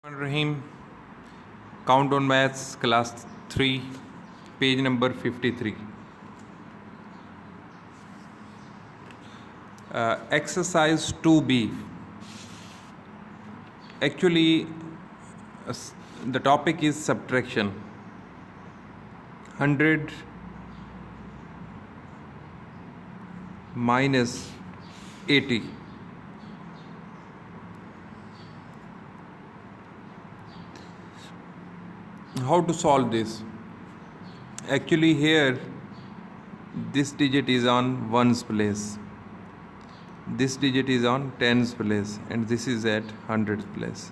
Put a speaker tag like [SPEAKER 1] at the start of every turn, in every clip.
[SPEAKER 1] Rahim, Count on Maths, Class 3, page number 53. Exercise 2B. Actually, the topic is subtraction. 100 minus 80. How to solve this? Actually, here this digit is on ones place, this digit is on tens place, and this is at hundreds place.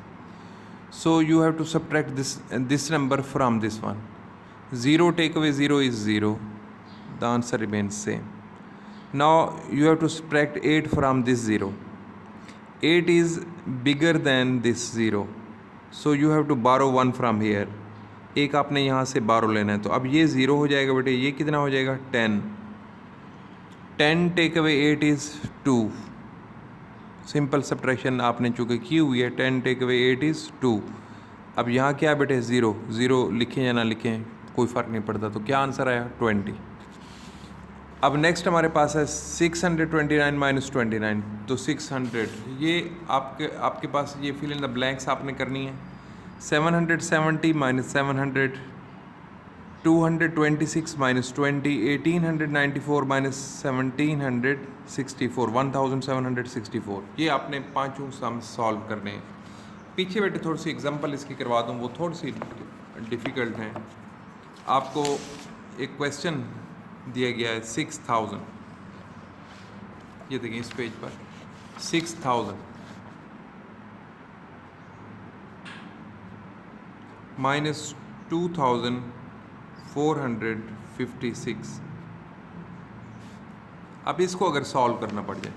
[SPEAKER 1] So you have to subtract this number from this one. 0 take away 0 is 0. The answer remains same. Now you have to subtract 8 from this 0. 8 is bigger than this 0. So you have to borrow 1 from here. एक आपने यहाँ से बारो लेना है, तो अब ये 0 हो जाएगा बेटे. ये कितना हो जाएगा? 10. 10 take away 8 is 2. Simple subtraction आपने चूँकि की हुई है. 10 टेक अवे 8 इज़ 2. अब यहाँ क्या है बेटे? 0. 0 लिखें या ना लिखें कोई फ़र्क नहीं पड़ता. तो क्या आंसर आया? 20. अब नेक्स्ट हमारे पास है 629 माइनस 29. तो 600 ये आपके पास ये फिल इन द ब्लैंक्स आपने करनी है. 770 minus 700, 226 minus 20, 1894 minus 1764, 1764. ये आपने पांचों सम सॉल्व करने हैं. पीछे बेटे थोड़ी सी एग्जांपल इसकी करवा दूँ, वो थोड़ी सी डिफ़िकल्ट हैं. आपको एक क्वेश्चन दिया गया है 6000. ये देखिए इस पेज पर 6000 minus 2456. अब इसको अगर सॉल्व करना पड़ जाए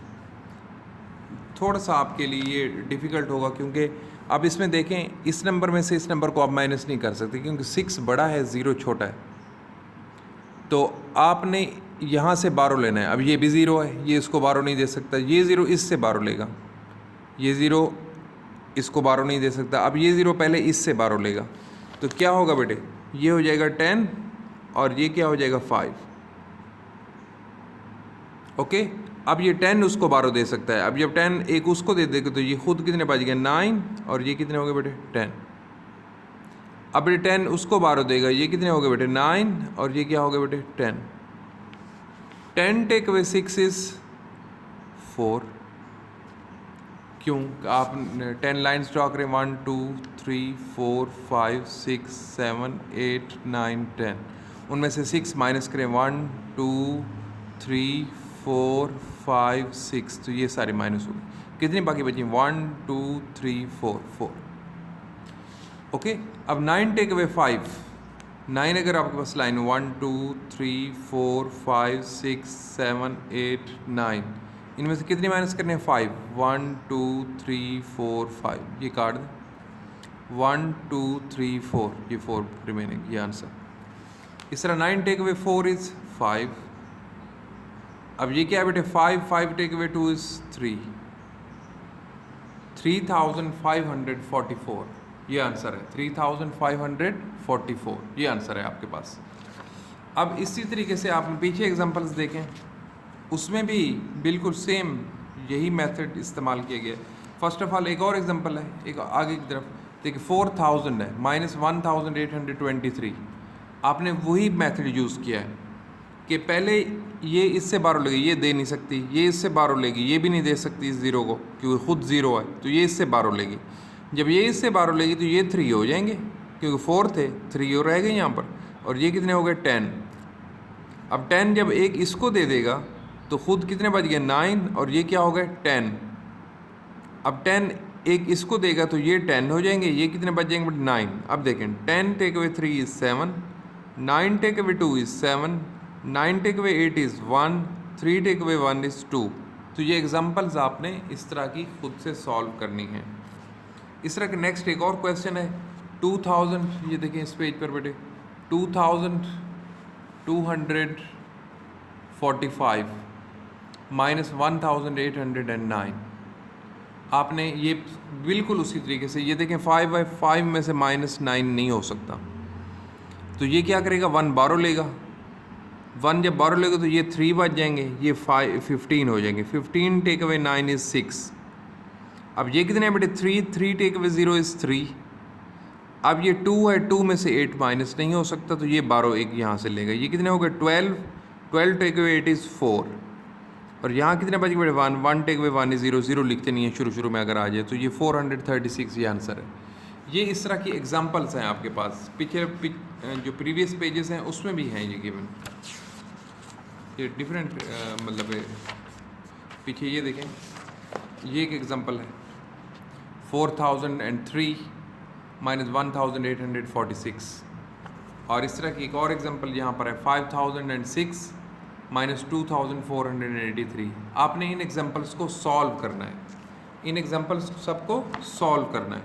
[SPEAKER 1] थोड़ा सा आपके लिए ये डिफ़िकल्ट होगा, क्योंकि अब इसमें देखें इस नंबर में से इस नंबर को आप माइनस नहीं कर सकते, क्योंकि 6 बड़ा है 0 छोटा है. तो आपने यहाँ से बारो लेना है. अब ये भी 0 है, ये इसको बारो नहीं दे सकता. ये 0 इससे बारो लेगा, ये 0 इसको बारो नहीं दे सकता. अब ये 0 पहले इससे बारो लेगा. तो क्या होगा बेटे? ये हो जाएगा 10 और ये क्या हो जाएगा 5. ओके. अब ये 10 उसको बारो दे सकता है. अब जब 10 एक उसको दे देगा तो ये खुद कितने बच गए? 9. और ये कितने हो गए बेटे? 10. अब बेटे 10 उसको बारो देगा, ये कितने हो गए बेटे? 9. और ये क्या हो गया बेटे? 10. 10 टेक अवे 6 इज़ 4. क्यों? आप 10 लाइन्स ड्रॉ करें. 1 2 3 4 5 6 7 8 9 10. उनमें से 6 माइनस करें. 1 2 3 4 5 6. तो ये सारे माइनस हो गए. कितनी बाकी बची? 1 2 3 4 4. ओके. अब 9 टेक अवे 5. 9 अगर आपके पास लाइन 1 2 3 4 5 6 7 8 9, इनमें से कितनी माइनस करने हैं? 5. 1 2 3 4 5. ये काट दें. 1 2 3 4. ये 4 रिमेनिंग. ये आंसर. इस तरह 9 टेक अवे 4 इज़ 5. अब ये क्या है बेटे? 5 टेक अवे 2 इज़ 3. 3544. ये आंसर है. 3544. ये आंसर है आपके पास. अब इसी तरीके से आप पीछे एग्जांपल्स देखें, उसमें भी बिल्कुल सेम यही मेथड इस्तेमाल किया गया है. फर्स्ट ऑफ ऑल एक और एग्जांपल है, एक आगे की तरफ देखिए. 4000 है माइनस 1823. आपने वही मेथड यूज़ किया है कि पहले ये इससे बारो लेगी, ये दे नहीं सकती. ये इससे बारो लेगी, ये भी नहीं दे सकती इस 0 को, क्योंकि ख़ुद 0 है. तो ये इससे बारो लेगी. जब ये इससे बारो लेगी तो ये 3 हो जाएंगे, क्योंकि 4 थे. 3 और रह गए यहाँ पर. और ये कितने हो गए? 10. अब 10 जब एक इसको दे देगा तो ख़ुद कितने बच गए? 9. और ये क्या हो गए? 10. अब 10 एक इसको देगा तो ये 10 हो जाएंगे. ये कितने बच जाएंगे? 9. अब देखें 10 take away 3 is 7. 9 take away 2 is 7. 9 take away 8 is 1. 3 take away 1 is 2. तो ये एग्जांपल्स आपने इस तरह की खुद से सॉल्व करनी है. इस तरह के नेक्स्ट एक और क्वेश्चन है 2000. ये देखें इस पेज पर बेटे. 2245 minus 1809. आपने ये बिल्कुल उसी तरीके से ये देखें 5 में से -9 नहीं हो सकता, तो ये क्या करेगा 1 बारो लेगा, 1 जब बारो लेगा तो ये 3 बच जाएंगे, ये 15 हो जाएंगे, 15 टेक अवे 9 इज़ 6। अब ये कितने हैं बेटे 3 टेक अवे 0 इज़ 3। अब ये 2 है, 2 में से 8 माइनस नहीं हो सकता, तो ये 12 एक यहाँ से लेगा, ये कितने हो गए 12 टेक अवे 8 इज़ 4। और यहाँ कितने बच गए 1 टेक अवे 1 इज़ 0, 0 लिखते नहीं है शुरू में अगर आ जाए, तो ये 436 ये आंसर है। ये इस तरह की एग्जांपल्स हैं आपके पास, जो प्रीवियस पेजेस हैं उसमें भी हैं ये गिवन, ये डिफरेंट मतलब पीछे ये देखें, ये एक एग्जांपल है 4003 -1846, और इस तरह की एक और एग्जांपल यहाँ पर है 5006 -2483। आपने इन एग्जांपल्स को सॉल्व करना है, इन एग्जांपल्स सबको सॉल्व करना है।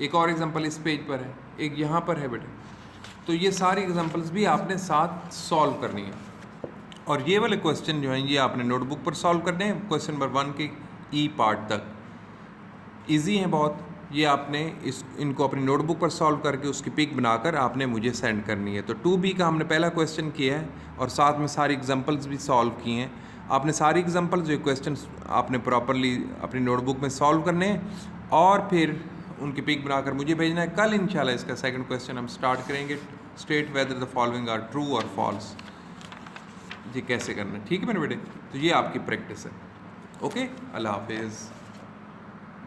[SPEAKER 1] एक और एग्जांपल इस पेज पर है, एक यहाँ पर है बेटे, तो ये सारी एग्जांपल्स भी आपने साथ सॉल्व करनी है। और ये वाले क्वेश्चन जो हैं ये आपने नोटबुक पर सॉल्व करने हैं, क्वेश्चन नंबर 1 के ई पार्ट तक इजी हैं बहुत। ये आपने इनको अपनी नोटबुक पर सॉल्व करके उसकी पिक बनाकर आपने मुझे सेंड करनी है। तो 2B का हमने पहला क्वेश्चन किया है और साथ में सारी एग्जांपल्स भी सॉल्व किए हैं। आपने सारी एग्जांपल्स जो क्वेश्चन आपने प्रॉपरली अपनी नोटबुक में सॉल्व करने हैं और फिर उनकी पिक बनाकर मुझे भेजना है। कल इंशाल्लाह इसका सेकंड क्वेश्चन हम स्टार्ट करेंगे, state whether the following are true और फॉल्स। ये कैसे करना है, ठीक है मेरे बेटे। तो ये आपकी प्रैक्टिस है। ओके, अल्लाह हाफिज़।